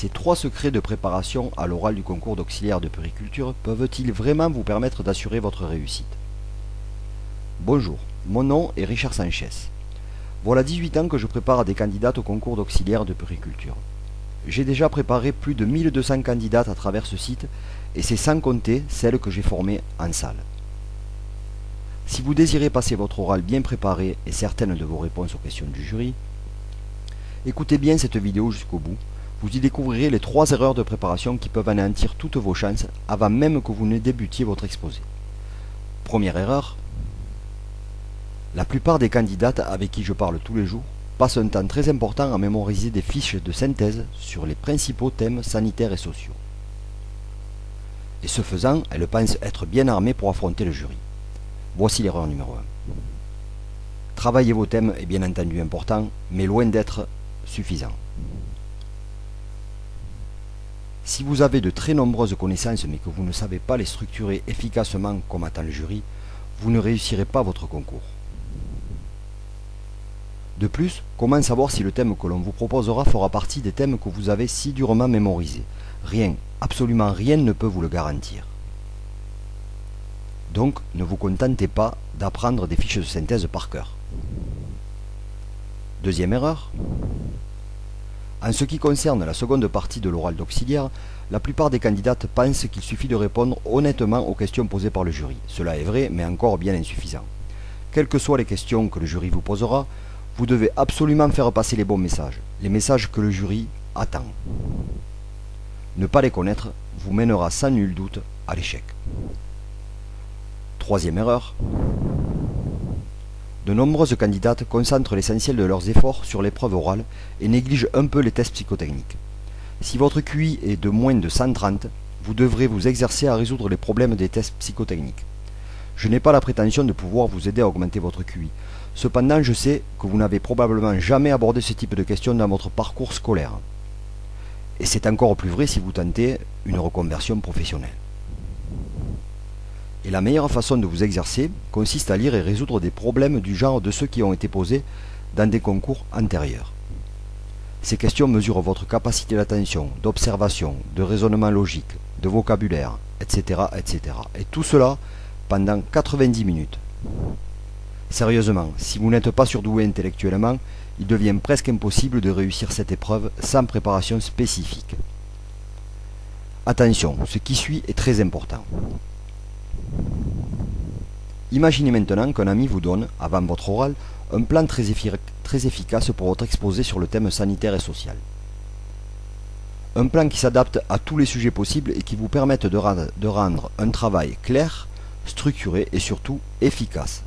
Ces 3 secrets de préparation à l'oral du concours d'auxiliaire de puériculture peuvent-ils vraiment vous permettre d'assurer votre réussite? Bonjour, mon nom est Richard Sanchez. Voilà 18 ans que je prépare des candidates au concours d'auxiliaire de puériculture. J'ai déjà préparé plus de 1200 candidates à travers ce site et c'est sans compter celles que j'ai formées en salle. Si vous désirez passer votre oral bien préparé et certaines de vos réponses aux questions du jury, écoutez bien cette vidéo jusqu'au bout. Vous y découvrirez les 3 erreurs de préparation qui peuvent anéantir toutes vos chances avant même que vous ne débutiez votre exposé. Première erreur. La plupart des candidates avec qui je parle tous les jours passent un temps très important à mémoriser des fiches de synthèse sur les principaux thèmes sanitaires et sociaux. Et ce faisant, elles pensent être bien armées pour affronter le jury. Voici l'erreur numéro 1. Travailler vos thèmes est bien entendu important, mais loin d'être suffisant. Si vous avez de très nombreuses connaissances mais que vous ne savez pas les structurer efficacement comme attend le jury, vous ne réussirez pas votre concours. De plus, comment savoir si le thème que l'on vous proposera fera partie des thèmes que vous avez si durement mémorisés? Rien, absolument rien ne peut vous le garantir. Donc, ne vous contentez pas d'apprendre des fiches de synthèse par cœur. Deuxième erreur. En ce qui concerne la seconde partie de l'oral d'auxiliaire, la plupart des candidates pensent qu'il suffit de répondre honnêtement aux questions posées par le jury. Cela est vrai, mais encore bien insuffisant. Quelles que soient les questions que le jury vous posera, vous devez absolument faire passer les bons messages, les messages que le jury attend. Ne pas les connaître vous mènera sans nul doute à l'échec. Troisième erreur. De nombreuses candidates concentrent l'essentiel de leurs efforts sur l'épreuve orale et négligent un peu les tests psychotechniques. Si votre QI est de moins de 130, vous devrez vous exercer à résoudre les problèmes des tests psychotechniques. Je n'ai pas la prétention de pouvoir vous aider à augmenter votre QI. Cependant, je sais que vous n'avez probablement jamais abordé ce type de questions dans votre parcours scolaire. Et c'est encore plus vrai si vous tentez une reconversion professionnelle. Et la meilleure façon de vous exercer consiste à lire et résoudre des problèmes du genre de ceux qui ont été posés dans des concours antérieurs. Ces questions mesurent votre capacité d'attention, d'observation, de raisonnement logique, de vocabulaire, etc., etc. Et tout cela pendant 90 minutes. Sérieusement, si vous n'êtes pas surdoué intellectuellement, il devient presque impossible de réussir cette épreuve sans préparation spécifique. Attention, ce qui suit est très important. Imaginez maintenant qu'un ami vous donne, avant votre oral, un plan très efficace pour votre exposé sur le thème sanitaire et social. Un plan qui s'adapte à tous les sujets possibles et qui vous permette de rendre un travail clair, structuré et surtout efficace.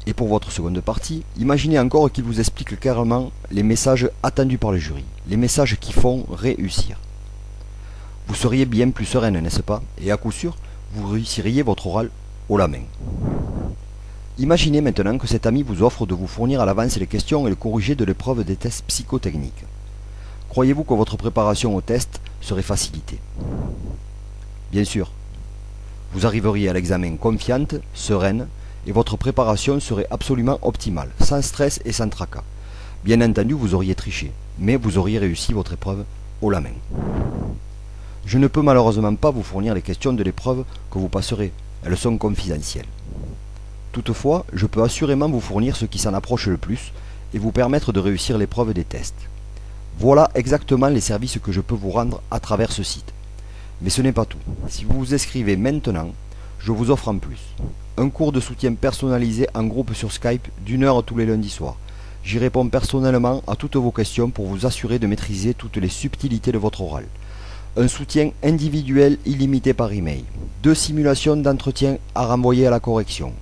Et pour votre seconde partie, imaginez encore qu'il vous explique clairement les messages attendus par le jury, les messages qui font réussir. Vous seriez bien plus sereine, n'est-ce pas? Et à coup sûr, vous réussiriez votre oral haut la main. Imaginez maintenant que cet ami vous offre de vous fournir à l'avance les questions et le corrigé de l'épreuve des tests psychotechniques. Croyez-vous que votre préparation au test serait facilitée? Bien sûr. Vous arriveriez à l'examen confiante, sereine, et votre préparation serait absolument optimale, sans stress et sans tracas. Bien entendu, vous auriez triché, mais vous auriez réussi votre épreuve haut la main. Je ne peux malheureusement pas vous fournir les questions de l'épreuve que vous passerez, elles sont confidentielles. Toutefois, je peux assurément vous fournir ce qui s'en approche le plus et vous permettre de réussir l'épreuve des tests. Voilà exactement les services que je peux vous rendre à travers ce site. Mais ce n'est pas tout. Si vous vous inscrivez maintenant, je vous offre en plus un cours de soutien personnalisé en groupe sur Skype d'1 heure tous les lundis soirs. J'y réponds personnellement à toutes vos questions pour vous assurer de maîtriser toutes les subtilités de votre oral. Un soutien individuel illimité par email, 2 simulations d'entretien à renvoyer à la correction,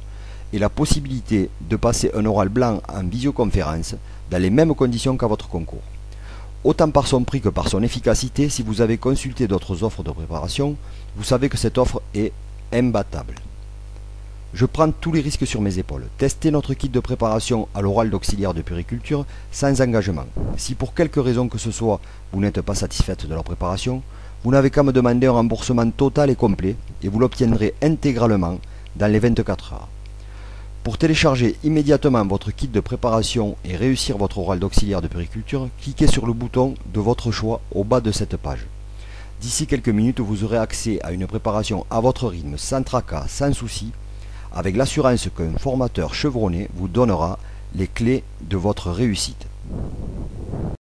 et la possibilité de passer un oral blanc en visioconférence dans les mêmes conditions qu'à votre concours. Autant par son prix que par son efficacité, si vous avez consulté d'autres offres de préparation, vous savez que cette offre est imbattable. Je prends tous les risques sur mes épaules. Testez notre kit de préparation à l'oral d'auxiliaire de puériculture sans engagement. Si pour quelque raison que ce soit, vous n'êtes pas satisfaite de la préparation, vous n'avez qu'à me demander un remboursement total et complet et vous l'obtiendrez intégralement dans les 24 heures. Pour télécharger immédiatement votre kit de préparation et réussir votre oral d'auxiliaire de puériculture, cliquez sur le bouton de votre choix au bas de cette page. D'ici quelques minutes, vous aurez accès à une préparation à votre rythme, sans tracas, sans souci, avec l'assurance qu'un formateur chevronné vous donnera les clés de votre réussite.